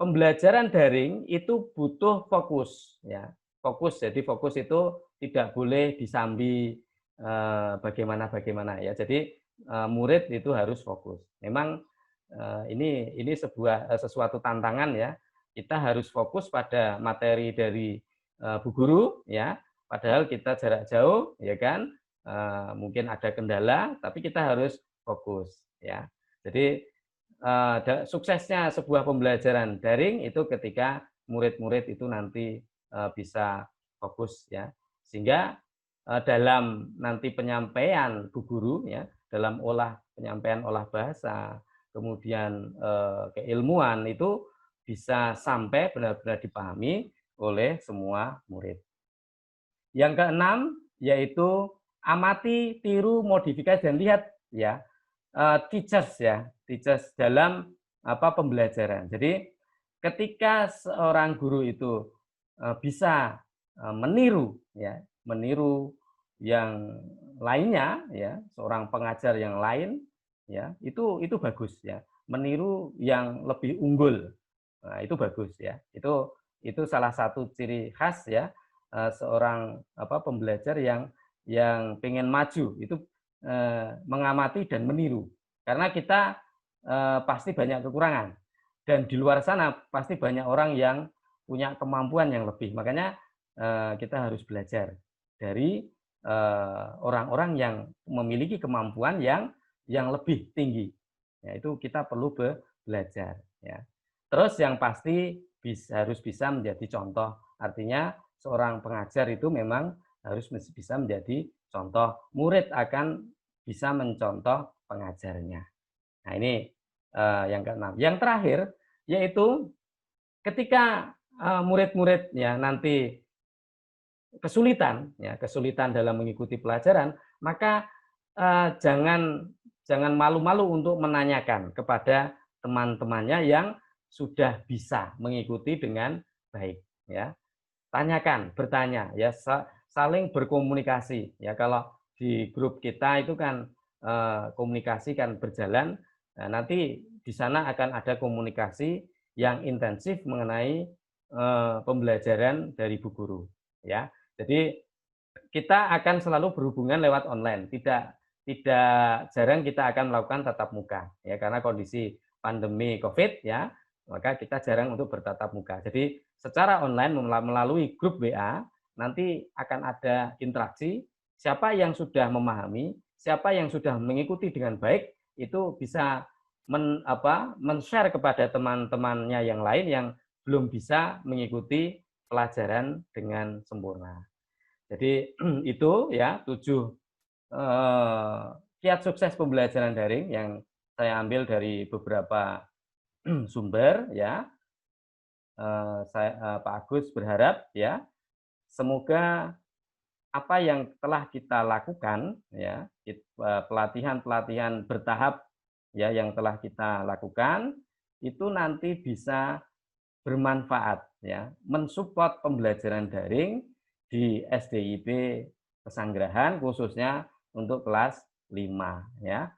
Speaker 1: pembelajaran daring itu butuh fokus, ya. Fokus, jadi fokus itu tidak boleh disambi bagaimana ya. Jadi murid itu harus fokus. Memang ini sesuatu tantangan ya. Kita harus fokus pada materi dari Bu Guru ya. Padahal kita jarak jauh ya kan. Mungkin ada kendala, tapi kita harus fokus ya. Jadi suksesnya sebuah pembelajaran daring itu ketika murid-murid itu nanti bisa fokus ya, sehingga dalam nanti penyampaian Bu Guru ya, dalam penyampaian olah bahasa, kemudian keilmuan itu bisa sampai benar-benar dipahami oleh semua murid. Yang keenam yaitu amati, tiru, modifikasi dan lihat ya, teachers dalam pembelajaran. Jadi ketika seorang guru itu bisa meniru yang lainnya ya, seorang pengajar yang lain ya, itu bagus ya. Meniru yang lebih unggul. Nah, itu bagus ya. Itu salah satu ciri khas ya seorang pembelajar yang pengen maju, itu mengamati dan meniru. Karena kita pasti banyak kekurangan. Dan di luar sana pasti banyak orang yang punya kemampuan yang lebih. Makanya kita harus belajar dari orang-orang yang memiliki kemampuan yang lebih tinggi. Ya, itu kita perlu belajar. Ya. Terus yang pasti harus bisa menjadi contoh. Artinya seorang pengajar itu memang harus bisa menjadi contoh. Murid akan bisa mencontoh pengajarnya. Nah ini yang keenam. Yang terakhir yaitu ketika murid-murid ya nanti kesulitan dalam mengikuti pelajaran, maka jangan malu-malu untuk menanyakan kepada teman-temannya yang sudah bisa mengikuti dengan baik ya. Tanyakan, bertanya ya, saling berkomunikasi ya. Kalau di grup kita itu kan komunikasi kan berjalan, nah, nanti di sana akan ada komunikasi yang intensif mengenai pembelajaran dari Bu Guru ya. Jadi kita akan selalu berhubungan lewat online, tidak jarang kita akan melakukan tatap muka ya, karena kondisi pandemi Covid ya, maka kita jarang untuk bertatap muka. Jadi secara online melalui grup WA nanti akan ada interaksi, siapa yang sudah memahami, siapa yang sudah mengikuti dengan baik itu bisa men-share kepada teman-temannya yang lain yang belum bisa mengikuti pelajaran dengan sempurna. Jadi itu ya 7 kiat sukses pembelajaran daring yang saya ambil dari beberapa sumber ya. Pak Agus berharap ya semoga apa yang telah kita lakukan ya, pelatihan-pelatihan bertahap ya yang telah kita lakukan itu nanti bisa bermanfaat ya, mensupport pembelajaran daring di SDIP Pesanggerahan khususnya untuk kelas 5 ya.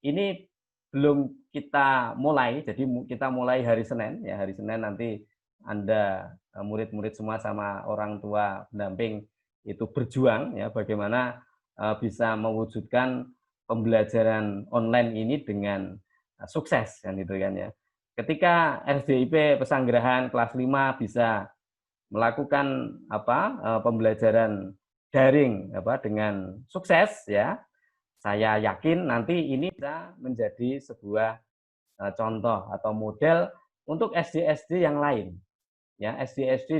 Speaker 1: Ini belum kita mulai, jadi kita mulai hari Senin ya, hari Senin nanti Anda murid-murid semua sama orang tua pendamping itu berjuang ya bagaimana bisa mewujudkan pembelajaran online ini dengan sukses kan gitu kan ya. Ketika SDIP Pesanggerahan kelas 5 bisa melakukan pembelajaran daring dengan sukses ya, saya yakin nanti ini bisa menjadi sebuah contoh atau model untuk SD-SD yang lain. Ya, SD-SD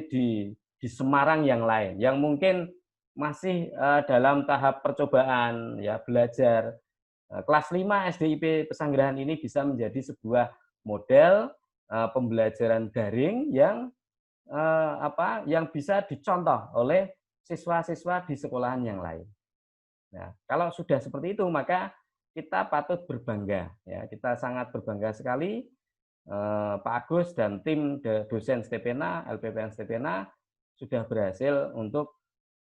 Speaker 1: di Semarang yang lain yang mungkin masih dalam tahap percobaan ya belajar. Kelas 5 SDIP Pesanggerahan ini bisa menjadi sebuah model pembelajaran daring yang bisa dicontoh oleh siswa-siswa di sekolahan yang lain. Nah, kalau sudah seperti itu, maka kita patut berbangga. Ya, kita sangat berbangga sekali Pak Agus dan tim dosen STPNA, LPPN STPNA sudah berhasil untuk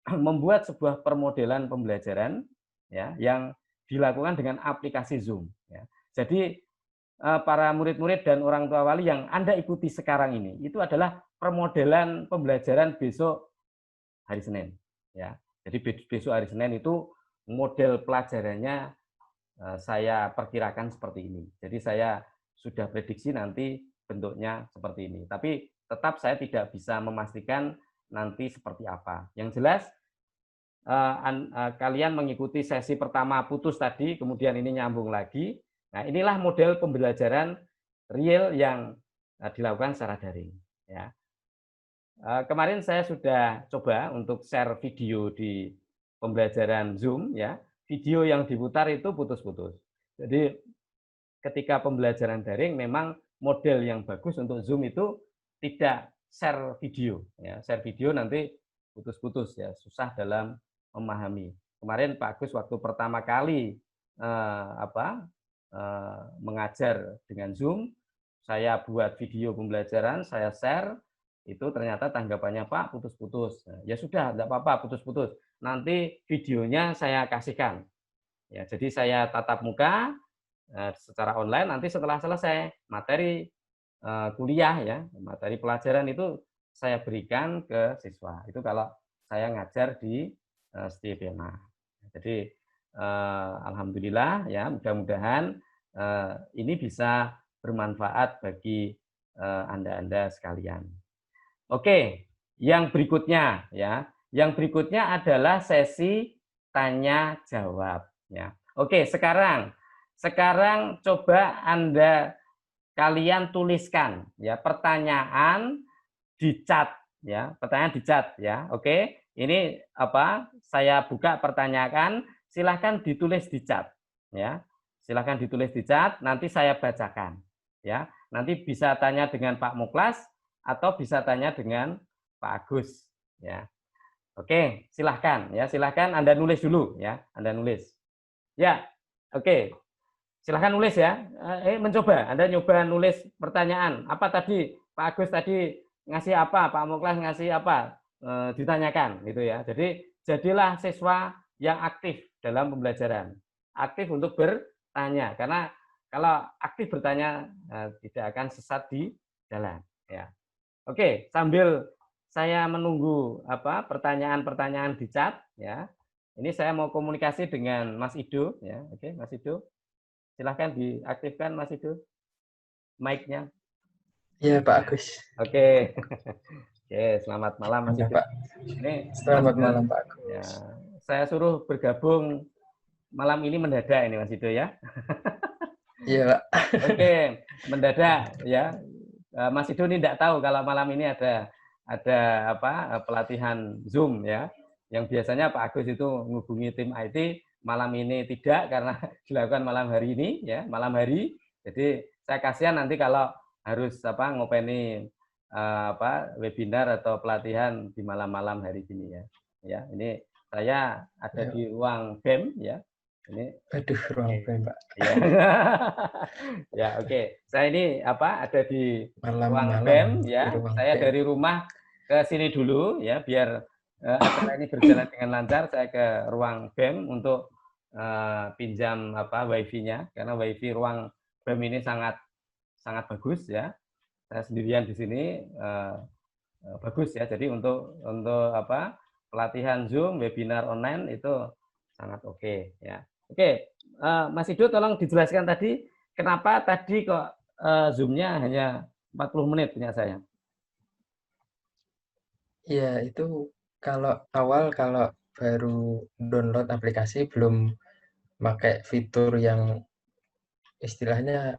Speaker 1: membuat sebuah permodelan pembelajaran ya yang dilakukan dengan aplikasi Zoom. Ya. Jadi para murid-murid dan orang tua wali yang Anda ikuti sekarang ini itu adalah permodelan pembelajaran besok hari Senin. Ya. Jadi besok hari Senin itu model pelajarannya saya perkirakan seperti ini. Jadi saya sudah prediksi nanti bentuknya seperti ini. Tapi tetap saya tidak bisa memastikan nanti seperti apa. Yang jelas kalian mengikuti sesi pertama putus tadi, kemudian ini nyambung lagi. Nah, inilah model pembelajaran real yang dilakukan secara daring. Ya. Kemarin saya sudah coba untuk share video di pembelajaran Zoom, ya. Video yang diputar itu putus-putus. Jadi ketika pembelajaran daring memang model yang bagus untuk Zoom itu tidak share video. Ya. Share video nanti putus-putus ya, susah dalam memahami. Kemarin Pak Agus waktu pertama kali mengajar dengan Zoom, saya buat video pembelajaran, saya share, itu ternyata tanggapannya Pak putus-putus. Ya sudah, tidak apa-apa putus-putus. Nanti videonya saya kasihkan. Ya, jadi saya tatap muka secara online. Nanti setelah selesai materi kuliah ya, materi pelajaran itu saya berikan ke siswa. Itu kalau saya ngajar di STPNA. Jadi alhamdulillah ya, mudah-mudahan ini bisa bermanfaat bagi Anda sekalian. Oke, yang berikutnya ya. Yang berikutnya adalah sesi tanya jawab ya. Oke, sekarang coba kalian tuliskan ya pertanyaan di chat ya, pertanyaan di chat ya. Oke, ini saya buka pertanyaan, silahkan ditulis di chat ya. Silahkan ditulis di chat, nanti saya bacakan ya. Nanti bisa tanya dengan Pak Muklas atau bisa tanya dengan Pak Agus ya. Oke, silahkan ya, silahkan Anda nulis dulu ya, Anda nulis. Ya, oke. Silahkan nulis ya. Mencoba, Anda nyoba nulis pertanyaan. Apa tadi Pak Agus tadi ngasih apa, Pak Muklas ngasih apa, ditanyakan gitu ya. Jadi jadilah siswa yang aktif dalam pembelajaran. Aktif untuk bertanya, karena kalau aktif bertanya tidak akan sesat di jalan ya. Oke, sambil saya menunggu pertanyaan-pertanyaan di chat ya. Ini saya mau komunikasi dengan Mas Ido ya. Oke, Mas Ido. Silahkan diaktifkan Mas Ido mic-nya.
Speaker 4: Iya, Pak Agus.
Speaker 1: Oke. Oke, selamat malam Mas Ido.
Speaker 4: Pak.
Speaker 1: Ini
Speaker 4: selamat malam Pak Agus.
Speaker 1: Ya, saya suruh bergabung malam ini mendadak ini Mas Ido ya.
Speaker 4: Iya, Pak.
Speaker 1: Oke, mendadak ya. Mas Ido ini tidak tahu kalau malam ini ada pelatihan Zoom ya. Yang biasanya Pak Agus itu menghubungi tim IT, malam ini tidak karena dilakukan malam hari ini ya, malam hari. Jadi saya kasihan nanti kalau harus ngopeni webinar atau pelatihan di malam-malam hari ini ya. Ya, ini saya ada di ruang BEM ya. Ini
Speaker 4: aduh, ruang BEM, Pak.
Speaker 1: Ya. Ya, oke. Saya ini ada di ruang BEM ya. Saya dari rumah ke sini dulu ya biar acara ini berjalan dengan lancar. Saya ke ruang BEM untuk pinjam wifi-nya karena wifi ruang BEM ini sangat bagus ya. Saya sendirian di sini bagus ya. Jadi untuk pelatihan Zoom, webinar online itu sangat oke ya. Oke, Mas Ido tolong dijelaskan tadi kenapa tadi kok Zoom-nya hanya 40 menit punya saya.
Speaker 4: Iya, itu kalau baru download aplikasi belum pakai fitur yang istilahnya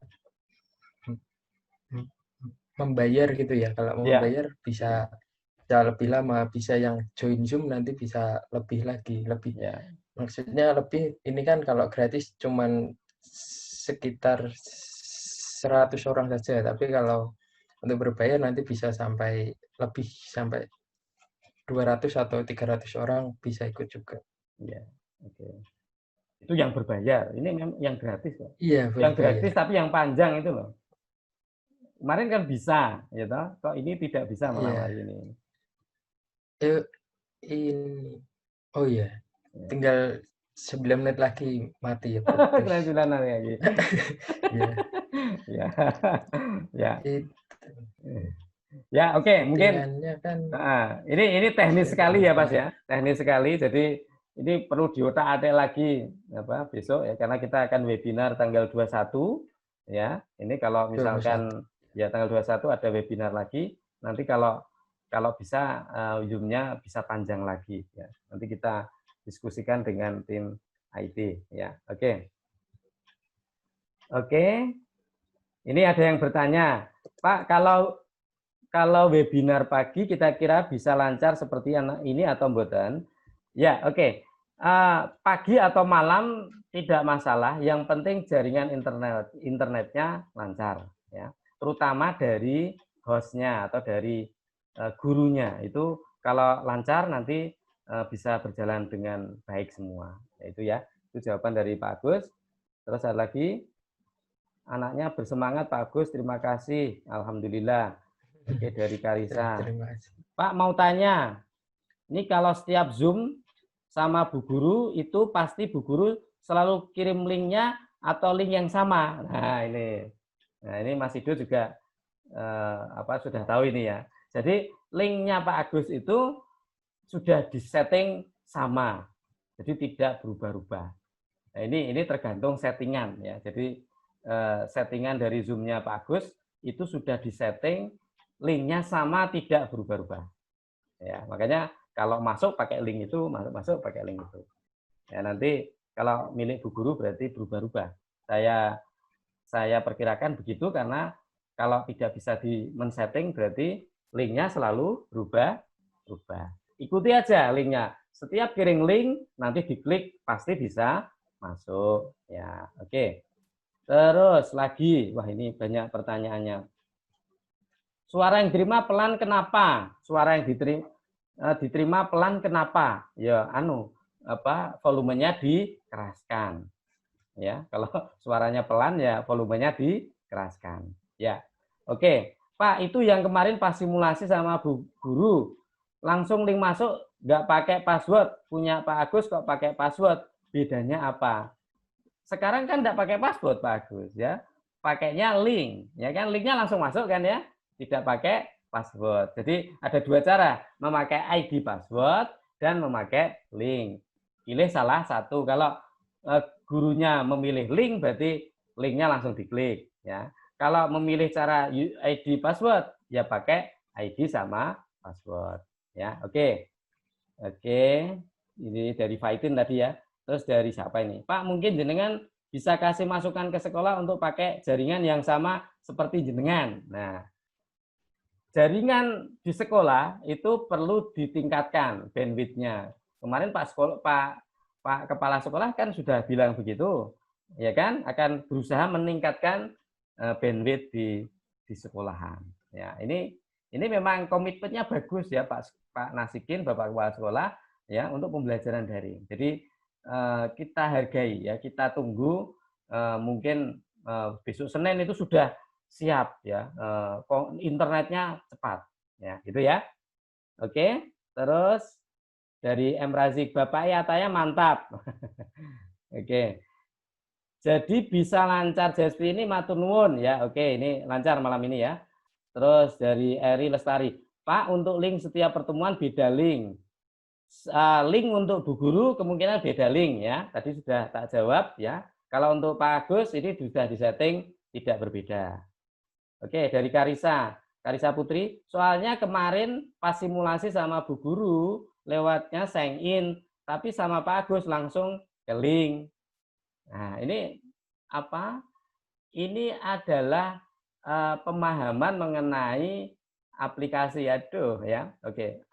Speaker 4: membayar gitu ya. Kalau mau membayar bisa lebih lama, bisa yang join Zoom nanti bisa lebih lagi, lebih. Maksudnya lebih, ini kan kalau gratis cuman sekitar 100 orang saja, tapi kalau untuk berbayar nanti bisa sampai 200 atau 300 orang bisa ikut juga.
Speaker 1: Ya, oke. Itu yang berbayar. Ini memang yang gratis loh.
Speaker 4: Iya,
Speaker 1: Yang
Speaker 4: berbayar.
Speaker 1: gratis tapi yang panjang itu loh. Kemarin kan bisa, ya toh? Kok ini tidak bisa malam
Speaker 4: Iya.
Speaker 1: hari ini?
Speaker 4: Ini, oh iya,
Speaker 1: Ya.
Speaker 4: tinggal 9 menit lagi mati ya,
Speaker 1: Keren
Speaker 4: putus.
Speaker 1: lagi.
Speaker 4: Ya,
Speaker 1: Ya, ya,
Speaker 4: itu
Speaker 1: ya. Oke, mungkin
Speaker 4: settingannya kan
Speaker 1: ini teknis
Speaker 4: saya
Speaker 1: sekali ya, Mas
Speaker 4: lupa.
Speaker 1: ya. Teknis sekali. Jadi ini perlu diotak-atik lagi apa besok ya, karena kita akan webinar tanggal 21 ya. Ini kalau
Speaker 4: 21.
Speaker 1: misalkan ya tanggal 21 ada webinar lagi. Nanti kalau bisa Zoom-nya bisa panjang lagi ya. Nanti kita diskusikan dengan tim IT ya. Oke. Oke. Ini ada yang bertanya, Pak, kalau webinar pagi kita kira bisa lancar seperti ini atau mboten? Ya, oke. Pagi atau malam tidak masalah, yang penting jaringan internetnya lancar ya. Terutama dari hostnya atau dari gurunya. Itu kalau lancar nanti bisa berjalan dengan baik semua. Itu ya. Itu jawaban dari Pak Agus. Terus ada lagi, anaknya bersemangat Pak Agus, terima kasih. Alhamdulillah. Oke, dari Karisa.
Speaker 4: Terima kasih.
Speaker 1: Pak mau tanya, ini kalau setiap Zoom sama Bu Guru, itu pasti Bu Guru selalu kirim linknya atau link yang sama? Nah ini Mas Ido juga sudah tahu ini ya. Jadi linknya Pak Agus itu sudah disetting sama, jadi tidak berubah-ubah. Nah, ini tergantung settingan ya. Jadi settingan dari Zoom-nya Pak Agus itu sudah disetting linknya sama, tidak berubah-ubah. Ya, makanya kalau masuk pakai link itu, masuk pakai link itu. Ya, nanti kalau milik Bu Guru berarti berubah-ubah. Saya perkirakan begitu, karena kalau tidak bisa men-setting berarti linknya selalu berubah. Ikuti aja linknya. Setiap kirim link nanti diklik pasti bisa masuk. Ya, oke. Terus lagi, wah ini banyak pertanyaannya. Suara yang diterima pelan kenapa? Suara yang diterima pelan kenapa? Ya, volumenya dikeraskan. Ya, kalau suaranya pelan ya volumenya dikeraskan. Ya. Oke, Pak, itu yang kemarin pas simulasi sama Bu Guru, langsung link masuk nggak pakai password. Punya Pak Agus kok pakai password. Bedanya apa? Sekarang kan nggak pakai password Pak Agus ya. Pakainya link, ya kan, linknya langsung masuk kan ya, tidak pakai password. Jadi ada dua cara, memakai ID password dan memakai link. Pilih salah satu. Kalau gurunya memilih link berarti linknya langsung diklik ya. Kalau memilih cara ID password ya pakai ID sama password ya. Oke. Ini dari Faidin tadi ya. Terus dari siapa ini? Pak, mungkin jenengan bisa kasih masukan ke sekolah untuk pakai jaringan yang sama seperti jenengan. Nah, jaringan di sekolah itu perlu ditingkatkan bandwidth-nya. Kemarin Pak Kepala Sekolah kan sudah bilang begitu, ya kan, akan berusaha meningkatkan bandwidth di sekolahan. Ya, ini memang komitmennya bagus ya Pak Nasikin, Bapak Kepala Sekolah ya, untuk pembelajaran daring. Jadi kita hargai ya, kita tunggu mungkin besok Senin itu sudah siap ya, internetnya cepat ya, gitu ya. Oke, terus dari M Razik, Bapak ya tanya mantap. Oke. Jadi bisa lancar Jaspi ini matur nuwun ya. Oke, ini lancar malam ini ya. Terus dari Eri Lestari, Pak, untuk link setiap pertemuan beda link. Link untuk Bu Guru kemungkinan beda link ya. Tadi sudah tak jawab ya. Kalau untuk Pak Agus ini sudah disetting tidak berbeda. Oke, dari Karisa Putri, soalnya kemarin pas simulasi sama Bu Guru lewatnya sign in, tapi sama Pak Agus langsung ke link. Nah, ini apa? Ini adalah pemahaman mengenai aplikasi. Aduh ya. Oke.